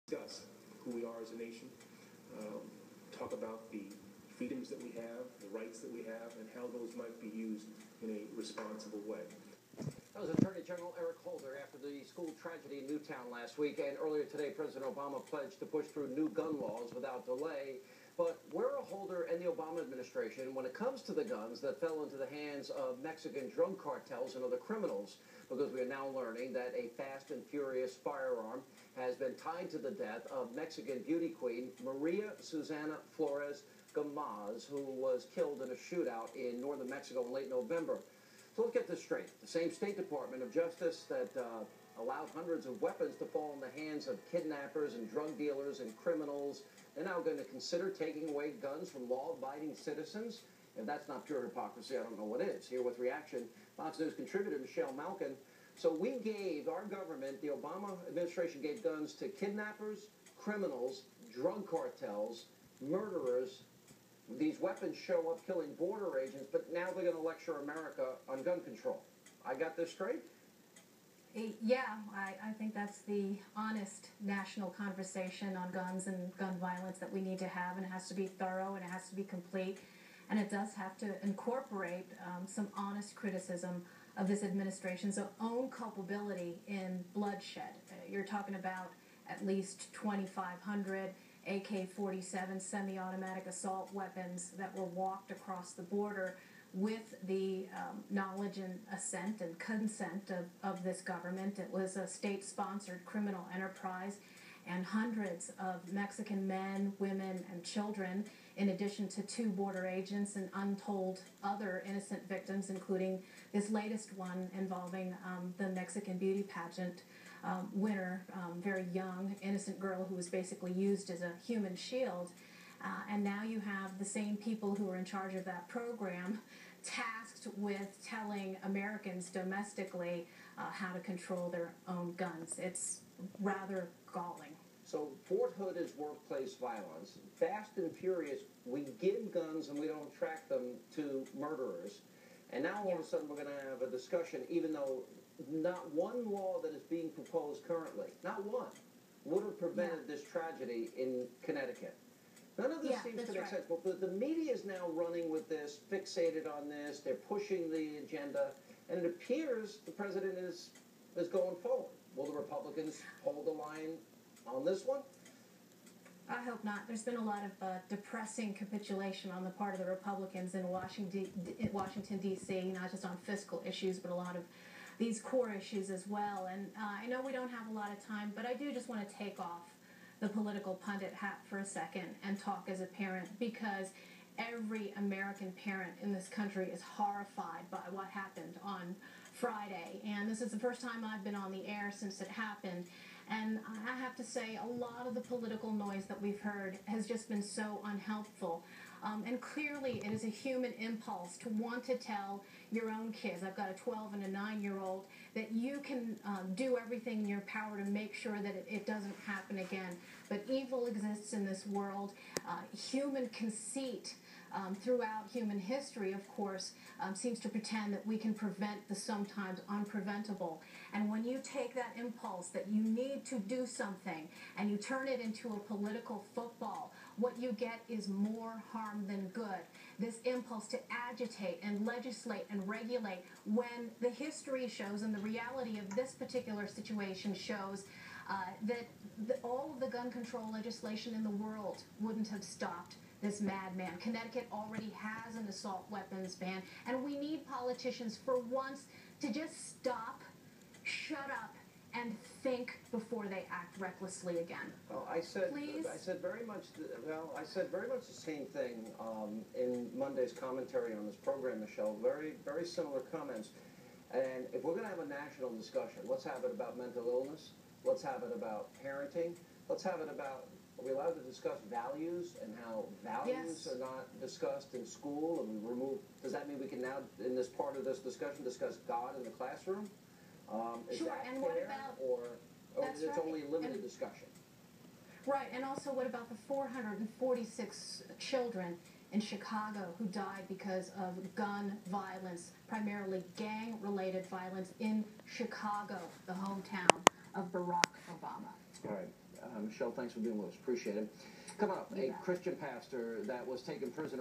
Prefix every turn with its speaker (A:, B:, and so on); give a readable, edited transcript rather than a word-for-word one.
A: discuss who we are as a nation, talk about the freedoms that we have, the rights that we have, and how those might be used in a responsible way.
B: That was Attorney General Eric Holder after the school tragedy in Newtown last week, and earlier today President Obama pledged to push through new gun laws without delay. But where are Holder and the Obama administration when it comes to the guns that fell into the hands of Mexican drug cartels and other criminals? Because we are now learning that a fast and furious firearm has been tied to the death of Mexican beauty queen Maria Susana Flores Gamaz, who was killed in a shootout in northern Mexico in late November. So let's get this straight. The same State Department of Justice that allowed hundreds of weapons to fall in the hands of kidnappers and drug dealers and criminals, they're now going to consider taking away guns from law-abiding citizens. If that's not pure hypocrisy, I don't know what is. Here with reaction, Fox News contributor Michelle Malkin. So our government, the Obama administration gave guns to kidnappers, criminals, drug cartels, murderers. These weapons show up killing border agents, but now they're going to lecture America on gun control. I got this straight?
C: Yeah, I think that's the honest national conversation on guns and gun violence that we need to have, and it has to be thorough and it has to be complete, and it does have to incorporate some honest criticism of this administration's own culpability in bloodshed. You're talking about at least 2,500 AK-47 semi-automatic assault weapons that were walked across the border with the knowledge and assent and consent of this government. It was a state-sponsored criminal enterprise, and hundreds of Mexican men, women, and children, in addition to 2 border agents and untold other innocent victims, including this latest one involving the Mexican beauty pageant winner, very young, innocent girl who was basically used as a human shield. And now you have the same people who are in charge of that program tasked with telling Americans domestically how to control their own guns. It's rather galling.
B: So Fort Hood is workplace violence. Fast and furious, we give guns and we don't track them to murderers. And now all of a sudden we're going to have a discussion, even though not one law that is being proposed currently, not one, would have prevented this tragedy in Connecticut. None of this seems to make sense. But the media is now running with this, fixated on this. They're pushing the agenda. And it appears the president is going forward. Will the Republicans hold the line on this one?
C: I hope not. There's been a lot of depressing capitulation on the part of the Republicans in Washington, D.C., not just on fiscal issues, but a lot of these core issues as well. And I know we don't have a lot of time, but I do just want to take off the political pundit hat for a second and talk as a parent, because every American parent in this country is horrified by what happened on Friday. And this is the first time I've been on the air since it happened. And I have to say, a lot of the political noise that we've heard has just been so unhelpful. And clearly, it is a human impulse to want to tell your own kids, I've got a 12 and a 9-year-old, that you can do everything in your power to make sure that it doesn't happen again. But evil exists in this world. Human conceit throughout human history, of course, seems to pretend that we can prevent the sometimes unpreventable. And when you take that impulse that you need to do something and you turn it into a political football, what you get is more harm than good. This impulse to agitate and legislate and regulate, when the history shows and the reality of this particular situation shows that all of the gun control legislation in the world wouldn't have stopped this madman. Connecticut already has an assault weapons ban, and we need politicians for once to just stop, shut up, and think before they act recklessly again.
B: Well, I said very much the same thing in Monday's commentary on this program, Michelle. Very, very similar comments. And if we're going to have a national discussion, let's have it about mental illness. Let's have it about parenting. Let's have it about, are we allowed to discuss values and how values are not discussed in school? And we remove, does that mean we can now, in this part of this discussion, discuss God in the classroom? Is
C: sure,
B: that
C: and
B: fair,
C: what about,
B: or is it only limited discussion?
C: Right, and also what about the 446 children in Chicago who died because of gun violence, primarily gang-related violence in Chicago, the hometown of Barack Obama?
B: All right. Michelle, thanks for being with us. Appreciate it. Coming up,
C: You
B: a
C: bet.
B: Christian pastor that was taken prisoner